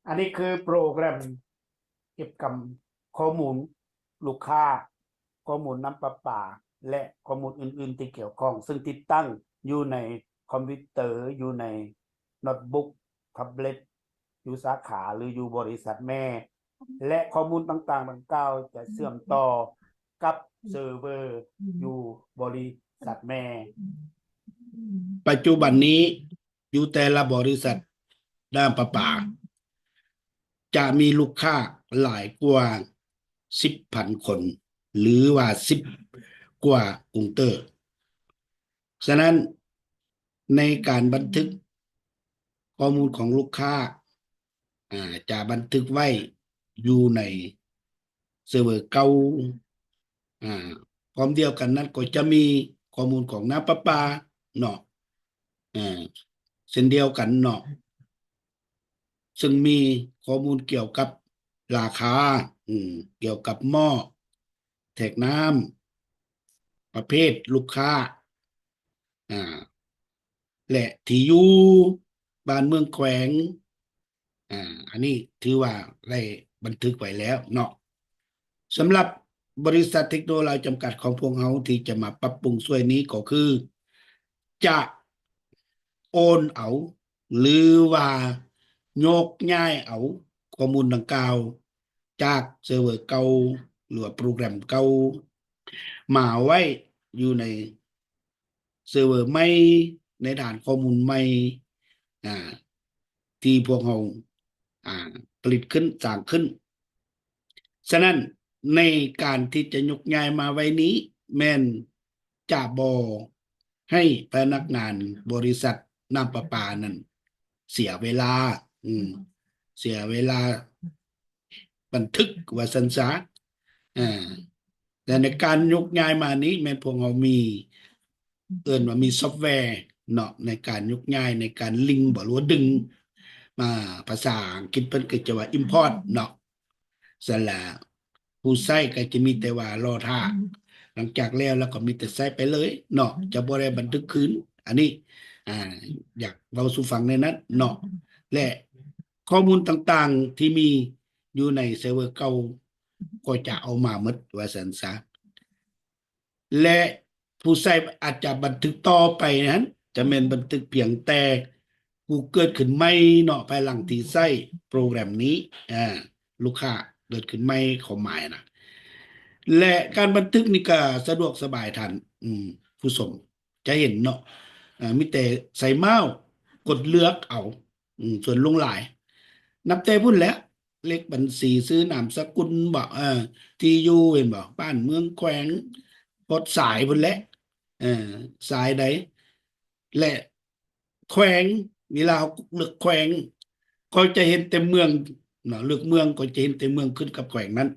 อันนี้คือโปรแกรมเก็บกำข้อมูลลูกค้าข้อมูลน้ำประปาและข้อมูลอื่นๆที่เกี่ยวข้องซึ่งติดตั้งอยู่ในคอมพิวเตอร์อยู่ในโน้ตบุ๊กแท็บเล็ตอยู่สาขาหรืออยู่บริษัทแม่และข้อมูลต่างๆดังกล่าวจะเชื่อมต่อกับเซิร์ฟเวอร์อยู่บริษัทแม่ปัจจุบันนี้อยู่แต่ละบริษัทด้านประปาจะมีลูกค้าหลายกว่า10,000 คนหรือว่า10 กว่ากรุงเตอร์ฉะนั้นในการบันทึกข้อมูลของลูกค้าจะบันทึกไว้อยู่ในเซิร์ฟเวอร์เก่าพร้อมเดียวกันนั้นก็จะมีข้อมูลของน้ำประปาเนาะเช่นเดียวกันเนาะซึ่งมีข้อมูลเกี่ยวกับราคาเกี่ยวกับหม้อแทกน้ำประเภทลูกค้าอ่าและที่อยู่บ้านเมืองแขวงอันนี้ถือว่าได้บันทึกไว้แล้วเนาะสำหรับบริษัทเทคโนโลยีจำกัดของพวกเราที่จะมาปรับปรุงส่วนนี้ก็คือจะโอนเอาหรือว่าโยกย้ายเอาข้อมูลดังกล่าวจากเซิร์ฟเวอร์เก่าหรือว่าโปรแกรมเก่ามาไว้อยู่ในเซิร์ฟเวอร์ใหม่ในฐานข้อมูลใหม่อ่าที่พวกเราอ่าผลิตขึ้นสร้างขึ้นฉะนั้นในการที่จะยกย้ายมาไว้นี้แม่นจะบ่ให้พนักงานบริษัทน้ำประปานั้นเสียเวลาเสียเวลาบันทึกว่าสันซะแต่ในการยกย้ายมานี้แม่นพวกเรามีว่ามีซอฟต์แวร์เนาะในการยกย้ายในการลิงก์บ่หรือว่าดึงมาภาษาอังกฤษเพิ่นก็จะว่า import เนาะเสร็จแล้วผู้ใช้ก็จะมีแต่ว่ารอท่าหลังจากแล้วก็มีแต่ใช้ไปเลยเนาะจะบ่ได้บันทึกคืนอันนี้อ่าอยากเว้าสู่ฟังในนั้นเนาะและข้อมูลต่างๆที่มีอยู่ในเซิร์ฟเวอร์เก่าก็จะเอามาหมดว่าซั่นซะและผู้ใช้อาจจะบันทึกต่อไปนั้นจะแม่นบันทึกเพียงแต่กูเกิดขึ้นใหม่เนาะภายหลังที่ใช้โปรแกรมนี้ลูกค้าเกิดขึ้นใหม่เขาหมายนะและการบันทึกนี่ก็สะดวกสบายทันผู้ชมจะเห็นเนาะมีแต่ใส่เมาส์กดเลือกเอาส่วนลงหลายนับแต่พุ่นแหล้วเลขบัญชีซื้อนามสกุลบ่ที่อยู่เห็นบ่บ้านเมืองแขวงปลดสายพุ่นแหละเออสายใดและแขวงเวลาเลือกแขวงก็จะเห็นแต่เมืองเนาะเลือกเมืองก็จะเห็นแต่เมืองขึ้นกับแขวงนั้น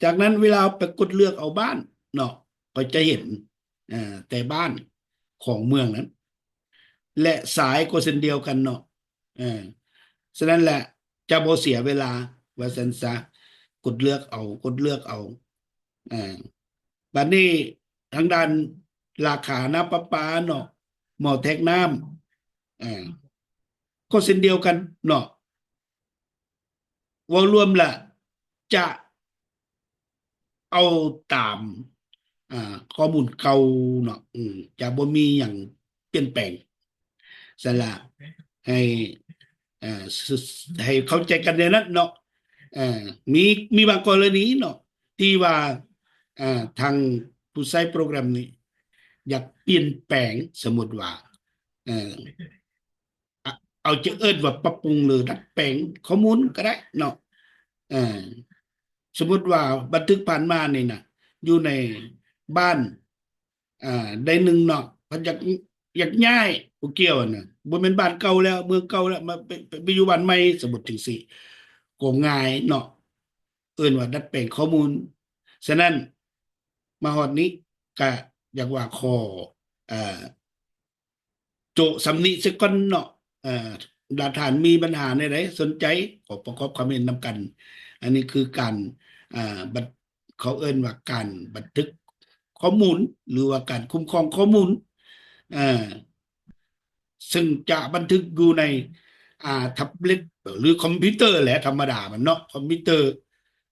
จากนั้นเวลาไปกดเลือกเอาบ้านเนาะก็จะเห็นแต่บ้านของเมืองนั้นและสายก็เส้นเดียวกันเนาะเออฉะนั้นแหละจะบ่เสียเวลาว่าซั่นซะกดเลือกเอากดเลือกเอาอ่าบัดนี้ทางด้านราคาน้ำประปาเนาะหม้อแทกน้ำก็เส้นเดียวกันเนาะว่ารวมละจะเอาตามข้อมูลเก่าเนาะจะบ่มีหยังเปลี่ยนแปลงซั่นล่ะให้เอ่อให้เข้าใจกันในนั้นเนาะเอ่อมีบางกรณีเนาะที่ว่าทางผู้ใช้โปรแกรมนี้อยากเปลี่ยนแปลงสมมุติว่าเอ่อเอาจะเอิ้นว่าปรับปรุงหรือดัดแปลงข้อมูลก็ได้เนาะเอ่อสมมุติว่าบันทึกผ่านมานี่น่ะอยู่ในบ้านได้หนึ่งเนาะเพิ่นอยากย้ายผู้เกี่ยวน่ะบ่แม่นบ้านเก่าแล้วเมืองเก่าแล้วมาไปอยู่บ้านใหม่สมมุติจังซี่ก็ง่ายเนาะเอิ้นว่าดัดแปลงข้อมูลฉะนั้นมาฮอดนี้ก็อยากว่าขอเอ่อโจะสำนิซะก่อนเนาะเอ่อดาฐานมีปัญหาในใดสนใจขอประกอบความเห็นนำกันอันนี้คือการอ่าบันเขาเอิ้นว่าการบันทึกข้อมูลหรือว่าการคุ้มครองข้อมูลอ่าซึ่งจะบันทึกอยู่ใน แท็บเล็ตหรือคอมพิวเตอร์แหละธรรมดามันเนาะคอมพิวเตอร์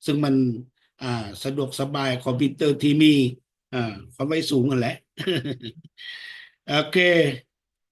ซึ่งมันสะดวกสบายคอมพิวเตอร์ที่มีความไว้สูงกันแหละโอเค